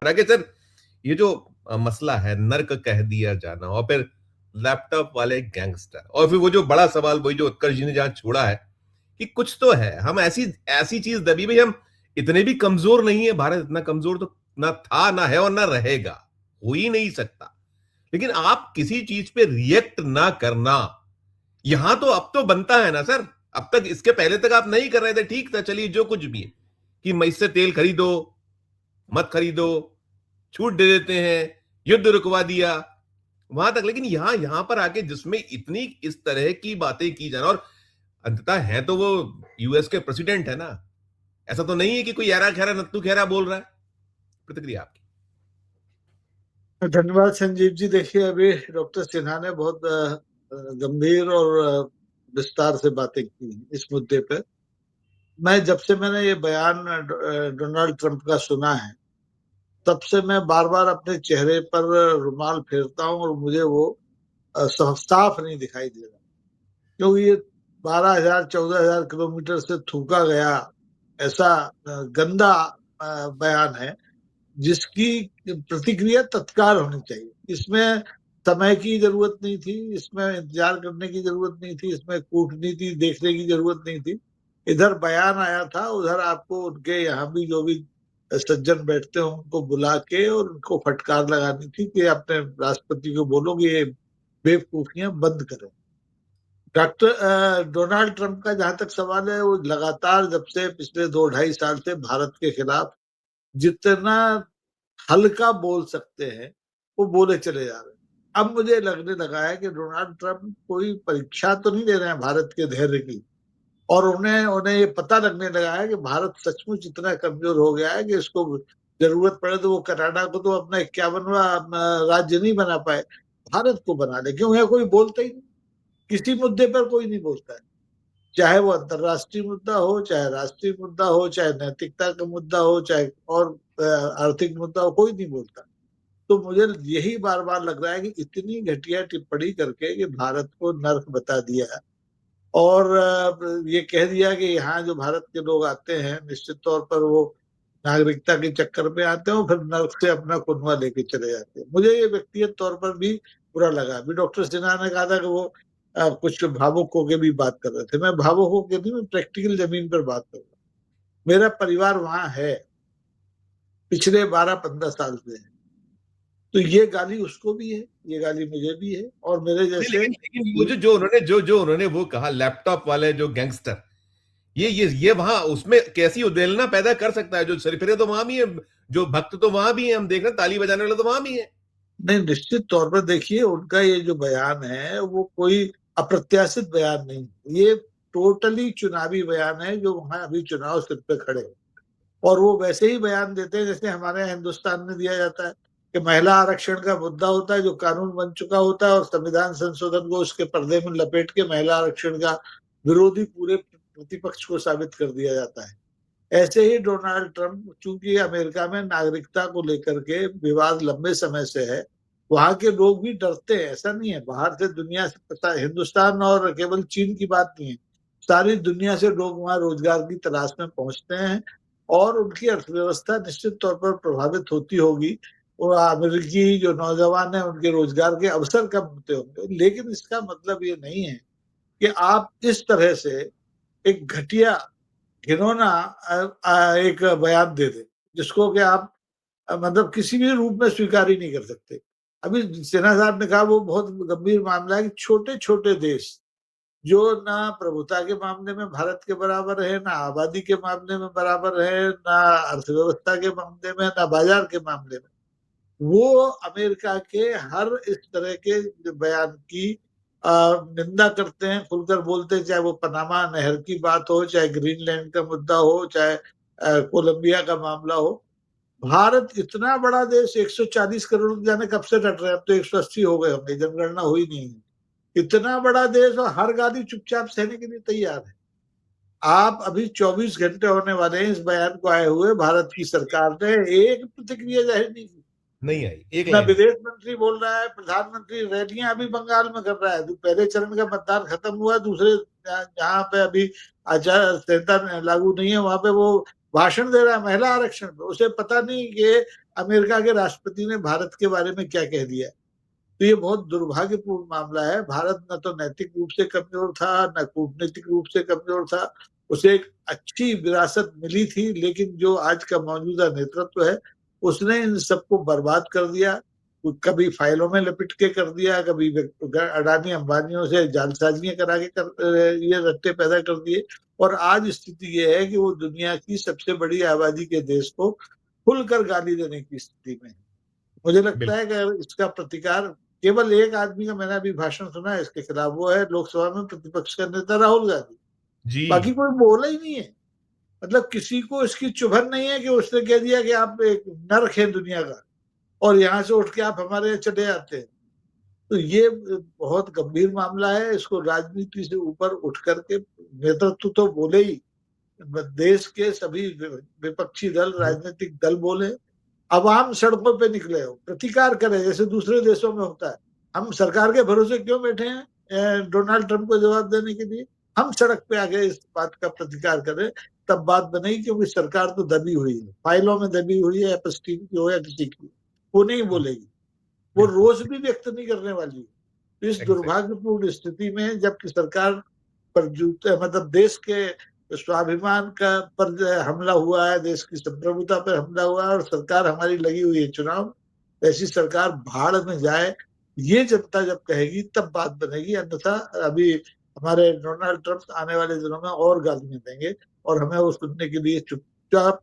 रहा है कि सर ये जो मसला है नर्क कह दिया जाना और फिर लैपटॉप वाले गैंगस्टर और फिर वो जो बड़ा सवाल वही जो उत्कर्ष जी ने जहां छोड़ा है कि कुछ तो है, हम ऐसी ऐसी चीज दबी भाई, हम इतने भी कमजोर नहीं है, भारत इतना कमजोर तो ना था ना है और ना रहेगा, हो ही नहीं सकता। लेकिन आप किसी चीज पे रिएक्ट ना करना, यहां तो अब तो बनता है ना सर। अब तक इसके पहले तक आप नहीं कर रहे थे, ठीक था, चलिए जो कुछ भी है कि मैं इससे तेल खरीदो मत खरीदो, छूट दे देते हैं, युद्ध रुकवा दिया, वहां तक। लेकिन यहां यहां पर आके जिसमें इतनी इस तरह की बातें की जाना, और अंततः है तो वो यूएस के प्रेसिडेंट है ना, ऐसा तो नहीं है कि कोई यारा खैरा नत्तू खैरा बोल रहा है। प्रतिक्रिया आपकी। धन्यवाद संजीव जी। देखिए, अभी डॉक्टर सिन्हा ने बहुत गंभीर और विस्तार से बातें की इस मुद्दे पे। मैं जब से मैंने ये बयान डोनाल्ड ट्रंप का सुना है, तब से मैं बार बार अपने चेहरे पर रुमाल फेरता हूँ और मुझे वो साफ नहीं दिखाई दे रहा, क्योंकि ये 12,000 14,000 किलोमीटर से थूका गया ऐसा गंदा बयान है जिसकी प्रतिक्रिया तत्काल होनी चाहिए। इसमें समय की जरूरत नहीं थी, इसमें इंतजार करने की जरूरत नहीं थी, इसमें कूटनीति देखने की जरूरत नहीं थी। इधर बयान आया था, उधर आपको उनके यहाँ भी जो भी सज्जन बैठते हैं उनको बुला के और उनको फटकार लगानी थी कि अपने राष्ट्रपति को बोलो कि ये बेवकूफियां बंद करें। डॉक्टर डोनाल्ड ट्रंप का जहां तक सवाल है, वो लगातार जब से पिछले 2 ढाई साल से भारत के खिलाफ जितना हल्का बोल सकते हैं वो बोले चले जा रहे हैं। अब मुझे लगने लगा है कि डोनाल्ड ट्रंप कोई परीक्षा तो नहीं दे रहे हैं भारत के धैर्य की, और उन्हें उन्हें ये पता लगने लगा है कि भारत सचमुच इतना कमजोर हो गया है कि इसको जरूरत पड़े तो वो कनाडा को तो अपना 51वां राज्य नहीं बना पाए, भारत को बना ले। क्यों है, कोई बोलता ही नहीं, किसी मुद्दे पर कोई नहीं बोलता है, चाहे वो अंतरराष्ट्रीय मुद्दा हो, चाहे राष्ट्रीय मुद्दा हो, चाहे नैतिकता का मुद्दा हो, चाहे और आर्थिक मुद्दा हो, कोई नहीं बोलता। तो मुझे यही बार बार लग रहा है कि इतनी घटिया टिप्पणी करके कि भारत को नर्क बता दिया है, और ये कह दिया कि यहाँ जो भारत के लोग आते हैं निश्चित तौर पर वो नागरिकता के चक्कर में आते हैं और फिर नर्क से अपना कुनवा लेके चले जाते हैं। मुझे ये व्यक्तिगत तौर पर भी बुरा लगा। अभी डॉक्टर सिन्हा ने कहा था कि वो कुछ भावुक होके भी बात कर रहे थे। मैं भावुक होके नहीं, मैं प्रैक्टिकल जमीन पर बात कर रहा हूँ। मेरा परिवार वहां है, पिछले 12-15 साल से है, तो ये गाली उसको भी है, ये गाली मुझे भी है, और मेरे नहीं, जैसे लेकिन वो जो उन्होंने वो कहा लैपटॉप वाले जो गैंगस्टर, ये वहां उसमें कैसी उद्वेलना पैदा कर सकता है। जो सरफिरे तो वहां भी है, जो भक्त तो वहां भी है, हम देख रहे हैं ताली बजाने वाले तो वहां भी है। नहीं, निश्चित तौर पर देखिए, उनका ये जो बयान है वो कोई अप्रत्याशित बयान नहीं, ये टोटली चुनावी बयान है, जो वहां अभी चुनाव सिर पे खड़े हैं। और वो वैसे ही बयान देते हैं जैसे हमारे यहाँ हिंदुस्तान में दिया जाता है कि महिला आरक्षण का मुद्दा होता है जो कानून बन चुका होता है, और संविधान संशोधन को उसके पर्दे में लपेट के महिला आरक्षण का विरोधी पूरे प्रतिपक्ष को साबित कर दिया जाता है। ऐसे ही डोनाल्ड ट्रंप, चूंकि अमेरिका में नागरिकता को लेकर के विवाद लंबे समय से है, वहां के लोग भी डरते हैं। ऐसा नहीं है, बाहर से दुनिया से पता, हिंदुस्तान और केवल चीन की बात नहीं है, सारी दुनिया से लोग वहां रोजगार की तलाश में पहुंचते हैं और उनकी अर्थव्यवस्था निश्चित तौर पर प्रभावित होती होगी। और अमेरिकी जो नौजवान है उनके रोजगार के अवसर कम होते होंगे, लेकिन इसका मतलब ये नहीं है कि आप इस तरह से एक घटिया, घिनौना एक बयान दे दे जिसको कि आप मतलब किसी भी रूप में स्वीकार ही नहीं कर सकते। अभी सिन्हा साहब ने कहा वो बहुत गंभीर मामला है कि छोटे छोटे देश जो ना प्रभुता के मामले में भारत के बराबर है, ना आबादी के मामले में बराबर है, ना अर्थव्यवस्था के मामले में, ना बाजार के मामले में, वो अमेरिका के हर इस तरह के बयान की निंदा करते हैं, खुलकर बोलते हैं, चाहे वो पनामा नहर की बात हो, चाहे ग्रीनलैंड का मुद्दा हो, चाहे कोलंबिया का मामला हो। भारत इतना बड़ा देश, 140 करोड़ जाने कब से डट रहे हैं, अब तो 180 हो गए होंगे, जनगणना हुई नहीं है। इतना बड़ा देश और हर गाली चुपचाप सहने के लिए तैयार है। आप अभी 24 घंटे होने वाले हैं इस बयान को आए हुए, भारत की सरकार ने एक प्रतिक्रिया जाहिर नहीं की। नहीं आई एक ना लाइन। विदेश मंत्री बोल रहा है, प्रधानमंत्री रैलियां अभी बंगाल में कर रहा है, पहले चरण का मतदान खत्म हुआ, दूसरे जहां पे अभी आचार संहिता लागू नहीं है वहां पे वो भाषण दे रहा है महिला आरक्षण पे। उसे पता नहीं कि अमेरिका के राष्ट्रपति ने भारत के बारे में क्या कह दिया। तो ये बहुत दुर्भाग्यपूर्ण मामला है। भारत न तो नैतिक रूप से कमजोर था, न कूटनीतिक रूप से कमजोर था। उसे एक अच्छी विरासत मिली थी, लेकिन जो आज का मौजूदा नेतृत्व है उसने इन सबको बर्बाद कर दिया। कभी फाइलों में लपेट के कर दिया, कभी अडानी अंबानियों से जालसाजियां करा के ये रट्टे पैदा कर दिए। और आज स्थिति ये है कि वो दुनिया की सबसे बड़ी आबादी के देश को खुलकर गाली देने की स्थिति में है। मुझे लगता है कि इसका प्रतिकार केवल एक आदमी का, मैंने अभी भाषण सुना है इसके खिलाफ, वो है लोकसभा में प्रतिपक्ष का नेता राहुल गांधी। जी। बाकी कोई बोला ही नहीं है। मतलब किसी को इसकी चुभन नहीं है कि उसने कह दिया कि आप एक नरक है दुनिया का और यहाँ से उठ के आप हमारे यहाँ चले आते हैं। तो ये बहुत गंभीर मामला है। इसको राजनीति से ऊपर उठ करके नेतृत्व तो बोले ही, देश के सभी विपक्षी दल, राजनीतिक दल बोले, अवाम सड़कों पे निकले हो, प्रतिकार करे जैसे दूसरे देशों में होता है। हम सरकार के भरोसे क्यों बैठे हैं डोनाल्ड ट्रंप को जवाब देने के लिए? हम सड़क पे आके इस बात का प्रतिकार करें, तब बात बनेगी। क्योंकि सरकार तो दबी हुई है, फाइलों में दबी हुई है, एपस्टीन की हो या किसी की, वो नहीं बोलेगी, वो रोष भी व्यक्त नहीं करने वाली है। तो इस दुर्भाग्यपूर्ण स्थिति में जबकि सरकार पर मतलब देश के स्वाभिमान का पर हमला हुआ है, देश की संप्रभुता पर हमला हुआ है और सरकार हमारी लगी हुई है चुनाव, ऐसी सरकार भाड़ में जाए, ये जनता जब कहेगी तब बात बनेगी। अन्यथा अभी हमारे डोनाल्ड ट्रंप आने वाले दिनों में और गालियां देंगे और हमें वो सुनने के लिए चुपचाप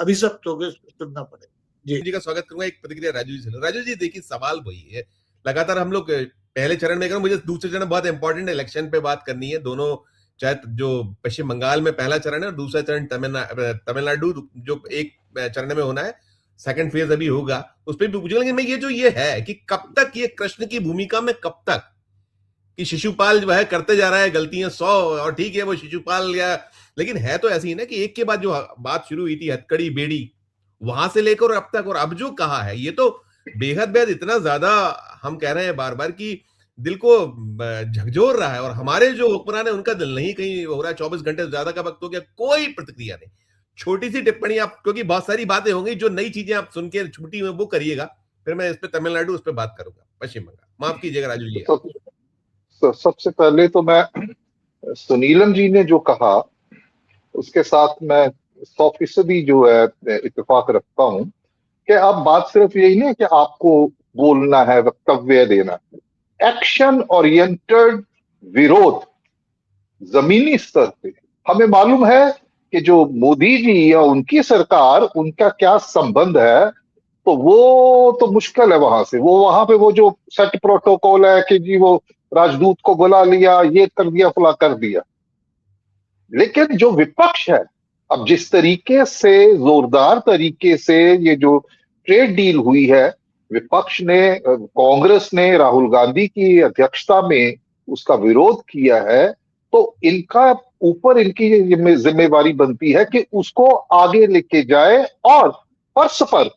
अभिशप्त होकर सुनना पड़ेगा। जी का स्वागत करूंगा। एक प्रतिक्रिया राजू जी से। राजू जी देखिए, सवाल वही है, लगातार हम लोग पहले चरण में, मुझे दूसरे चरण बहुत इंपॉर्टेंट इलेक्शन पे बात करनी है। दोनों, चाहे जो पश्चिम बंगाल में पहला चरण है और दूसरा चरण तमिलनाडु जो एक चरण में होना है, सेकंड फेज अभी होगा, उस पर भी पूछूंगा। लेकिन मैं ये है कि कब तक ये कृष्ण की भूमिका में, कब तक कि शिशुपाल जो है करते जा रहा है गलतियां 100, और ठीक है वो शिशुपाल, या लेकिन है तो ऐसी ही ना कि एक के बाद जो बात शुरू हुई थी हथकड़ी बेड़ी, वहां से लेकर अब तक, और अब जो कहा है ये तो बेहद इतना ज्यादा हम कह रहे हैं बार बार कि दिल को झकझोर रहा है। और हमारे जो हुक्मरान है उनका दिल नहीं कहीं हो रहा है। 24 घंटे ज्यादा का वक्त हो गया, कोई प्रतिक्रिया नहीं। छोटी सी टिप्पणी आप, क्योंकि बहुत सारी बातें होंगी जो नई चीजें आप सुन के छुट्टी में वो करिएगा, फिर मैं इस पे तमिलनाडु, उस पर बात करूंगा, पश्चिम बंगाल। माफ कीजिएगा राजू जी। तो सबसे पहले तो मैं सुनीलम जी ने जो कहा उसके साथ मैं 100% जो है इत्तेफाक रखता हूं कि अब बात सिर्फ यही नहीं है कि आपको बोलना है, वक्तव्य देना, एक्शन ओरिएंटेड विरोध जमीनी स्तर पे। हमें मालूम है कि जो मोदी जी या उनकी सरकार, उनका क्या संबंध है, तो वो तो मुश्किल है वहां से। वो वहां पे वो जो सेट प्रोटोकॉल है कि जी वो राजदूत को बुला लिया, ये कर दिया, फला कर दिया। लेकिन जो विपक्ष है, अब जिस तरीके से जोरदार तरीके से ये जो ट्रेड डील हुई है, विपक्ष ने, कांग्रेस ने राहुल गांधी की अध्यक्षता में उसका विरोध किया है, तो इनका ऊपर इनकी जिम्मेवारी बनती है कि उसको आगे लेके जाए और परस्पर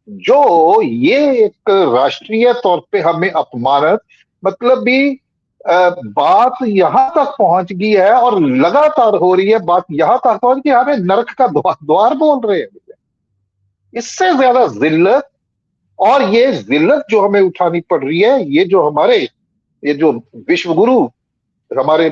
जो ये एक राष्ट्रीय तौर पे हमें अपमानित, मतलब भी बात यहां तक पहुंच गई है और लगातार हो रही है, बात यहां तक पहुंच गई, हमें नरक का द्वार बोल रहे हैं। इससे ज्यादा जिल्लत, और ये जिल्लत जो हमें उठानी पड़ रही है, ये जो हमारे, ये जो विश्व गुरु हमारे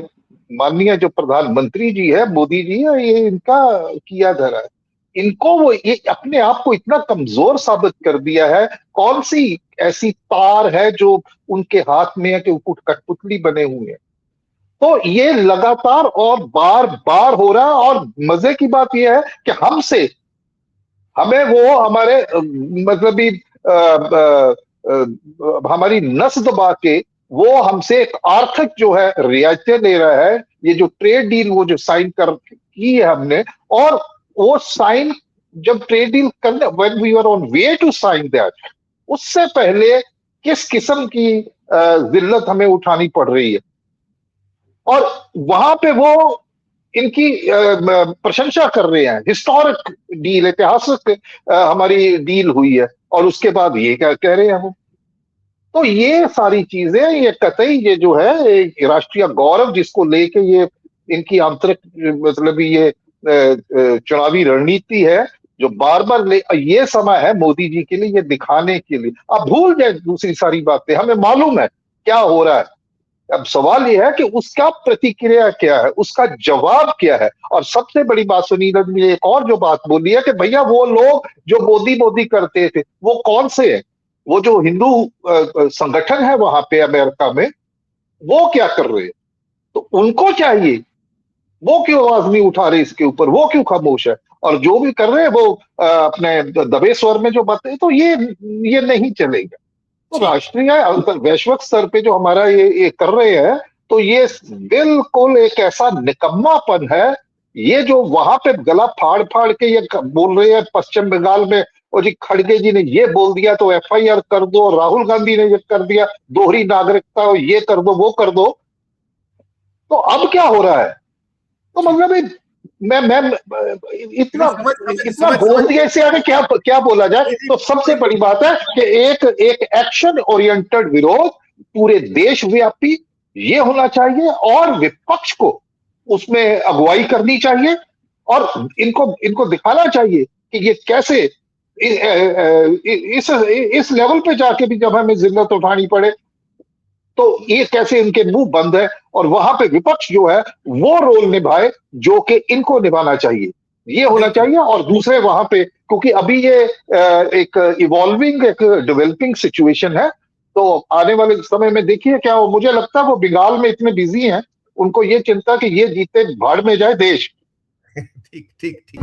माननीय जो प्रधानमंत्री जी है, मोदी जी है, ये इनका किया धरा है। इनको वो ये अपने आप को इतना कमजोर साबित कर दिया है। कौन सी ऐसी तार है जो उनके हाथ में है कि वो कठपुतली बने हुए हैं? तो ये लगातार और बार बार हो रहा है। और मजे की बात यह है कि हमें वो हमारे मतलब हमारी नस दबा के वो हमसे एक आर्थिक जो है रियायतें ले रहा है। ये जो ट्रेड डील वो जो साइन की है हमने, और वो साइन जब ट्रेड डील करने, when we are on way to sign that, उससे पहले किस किस्म की जिल्लत हमें उठानी पड़ रही है। और वहां पे वो इनकी प्रशंसा कर रहे हैं। हिस्टोरिक डील, ऐतिहासिक हमारी डील हुई है, और उसके बाद ये क्या कह रहे हैं हम। तो ये सारी चीजें, ये कतई ये जो है राष्ट्रीय गौरव जिसको लेके ये इनकी आंतरिक मतलब ये चुनावी रणनीति है, जो बार बार ये समय है मोदी जी के लिए ये दिखाने के लिए। आप भूल जाए दूसरी सारी बातें, हमें मालूम है क्या हो रहा है। अब सवाल यह है कि उसका प्रतिक्रिया क्या है, उसका जवाब क्या है। और सबसे बड़ी बात सुनील ने एक और जो बात बोली है कि भैया वो लोग जो मोदी मोदी करते थे वो कौन से हैं, वो जो हिंदू संगठन है वहां पे अमेरिका में, वो क्या कर रहे हैं। तो उनको चाहिए, वो क्यों आवाज नहीं उठा रहे इसके ऊपर, वो क्यों खामोश है। और जो भी कर रहे हैं वो अपने दबे स्वर में जो बातें, तो ये नहीं चलेगा। तो राष्ट्रीय वैश्विक स्तर पे जो हमारा ये कर रहे हैं, तो ये बिल्कुल एक ऐसा निकम्मापन है। ये जो वहां पे गला फाड़ फाड़ के ये बोल रहे हैं पश्चिम बंगाल में, और जी खड़गे जी ने ये बोल दिया तो एफआईआर कर दो, राहुल गांधी ने ये कर दिया, दोहरी नागरिकता, ये कर दो वो कर दो। तो अब क्या हो रहा है, तो मतलब मैं इतना बोल दिया, इससे आगे क्या क्या बोला जाए। तो सबसे बड़ी बात है कि एक एक्शन ओरिएंटेड विरोध पूरे देशव्यापी ये होना चाहिए, और विपक्ष को उसमें अगुवाई करनी चाहिए, और इनको दिखाना चाहिए कि ये कैसे इस लेवल पे जाके भी जब हमें जिल्लत उठानी पड़े तो ये कैसे इनके मुंह बंद है, और वहां पे विपक्ष जो है वो रोल निभाए जो कि इनको निभाना चाहिए, ये होना चाहिए। और दूसरे वहां पे, क्योंकि अभी ये एक इवॉल्विंग, एक डेवलपिंग सिचुएशन है, तो आने वाले समय में देखिए क्या हो। मुझे लगता है वो बंगाल में इतने बिजी हैं, उनको ये चिंता कि ये जीते भाड़ में जाए देश। ठीक ठीक ठीक।